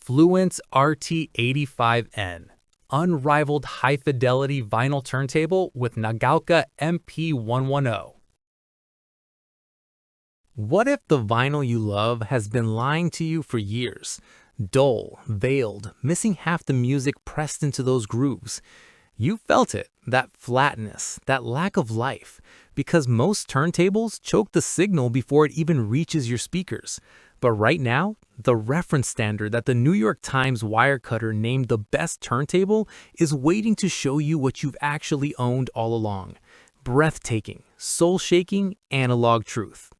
Fluance RT85N, unrivaled high-fidelity vinyl turntable with Nagaoka MP-110. What if the vinyl you love has been lying to you for years? Dull, veiled, missing half the music pressed into those grooves. You felt it, that flatness, that lack of life, because most turntables choke the signal before it even reaches your speakers. But right now, the reference standard that the New York Times Wirecutter named the best turntable is waiting to show you what you've actually owned all along. Breathtaking, soul-shaking, analog truth.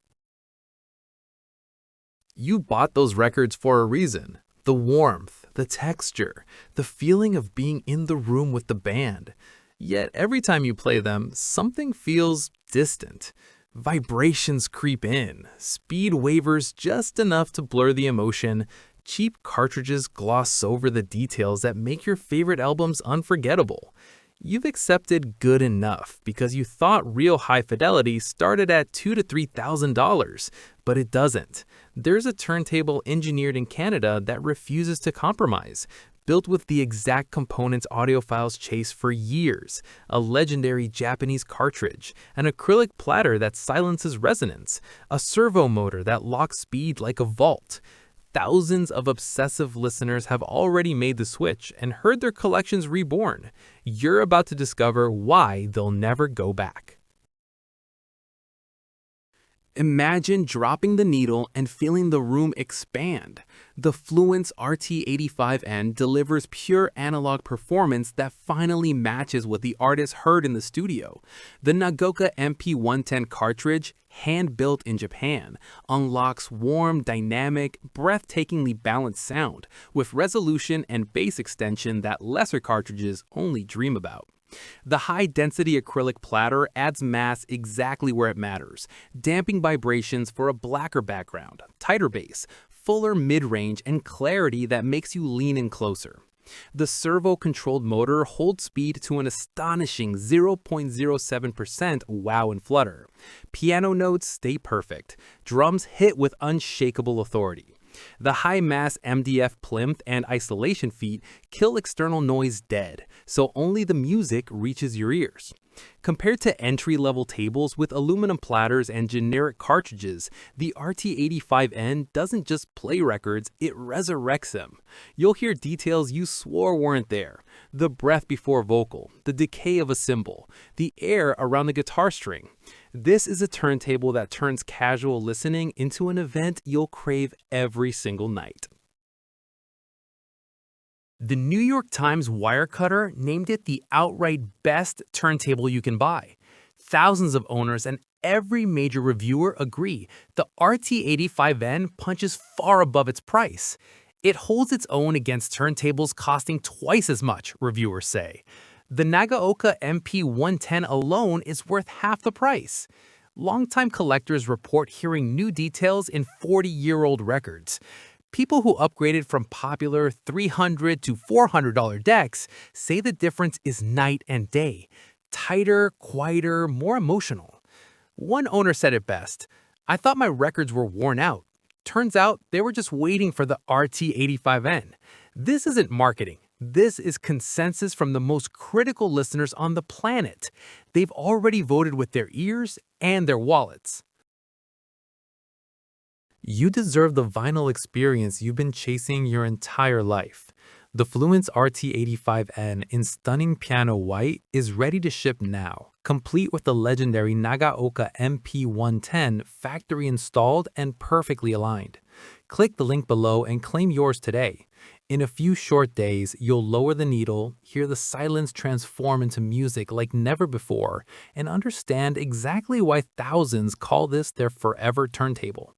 You bought those records for a reason. The warmth, the texture, the feeling of being in the room with the band. Yet every time you play them, something feels distant. Vibrations creep in, speed wavers just enough to blur the emotion, cheap cartridges gloss over the details that make your favorite albums unforgettable. You've accepted good enough because you thought real high fidelity started at $2,000 to $3,000, but it doesn't. There's a turntable engineered in Canada that refuses to compromise, built with the exact components audiophiles chase for years, a legendary Japanese cartridge, an acrylic platter that silences resonance, a servo motor that locks speed like a vault. Thousands of obsessive listeners have already made the switch and heard their collections reborn. You're about to discover why they'll never go back. Imagine dropping the needle and feeling the room expand. The Fluance RT85N delivers pure analog performance that finally matches what the artist heard in the studio. The Nagaoka MP-110 cartridge, hand-built in Japan, unlocks warm, dynamic, breathtakingly balanced sound with resolution and bass extension that lesser cartridges only dream about. The high-density acrylic platter adds mass exactly where it matters, damping vibrations for a blacker background, tighter bass, fuller mid-range, and clarity that makes you lean in closer. The servo-controlled motor holds speed to an astonishing 0.07% wow and flutter. Piano notes stay perfect. Drums hit with unshakable authority. The high-mass MDF plinth and isolation feet kill external noise dead, so only the music reaches your ears. Compared to entry-level tables with aluminum platters and generic cartridges, the RT85N doesn't just play records, it resurrects them. You'll hear details you swore weren't there. The breath before vocal, the decay of a cymbal, the air around the guitar string. This is a turntable that turns casual listening into an event you'll crave every single night. The New York Times Wirecutter named it the outright best turntable you can buy. Thousands of owners and every major reviewer agree the RT85N punches far above its price. It holds its own against turntables costing twice as much, reviewers say. The Nagaoka MP-110 alone is worth half the price. Longtime collectors report hearing new details in 40-year-old records. People who upgraded from popular $300 to $400 decks say the difference is night and day. Tighter, quieter, more emotional. One owner said it best, "I thought my records were worn out. Turns out they were just waiting for the RT85N. This isn't marketing. This is consensus from the most critical listeners on the planet. They've already voted with their ears and their wallets." You deserve the vinyl experience you've been chasing your entire life. The Fluance RT85N in stunning piano white is ready to ship now, complete with the legendary Nagaoka MP-110 factory installed and perfectly aligned. Click the link below and claim yours today. In a few short days, you'll lower the needle, hear the silence transform into music like never before, and understand exactly why thousands call this their forever turntable.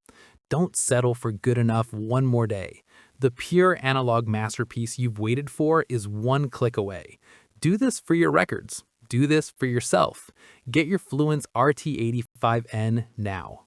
Don't settle for good enough one more day. The pure analog masterpiece you've waited for is one click away. Do this for your records. Do this for yourself. Get your Fluance RT85N now.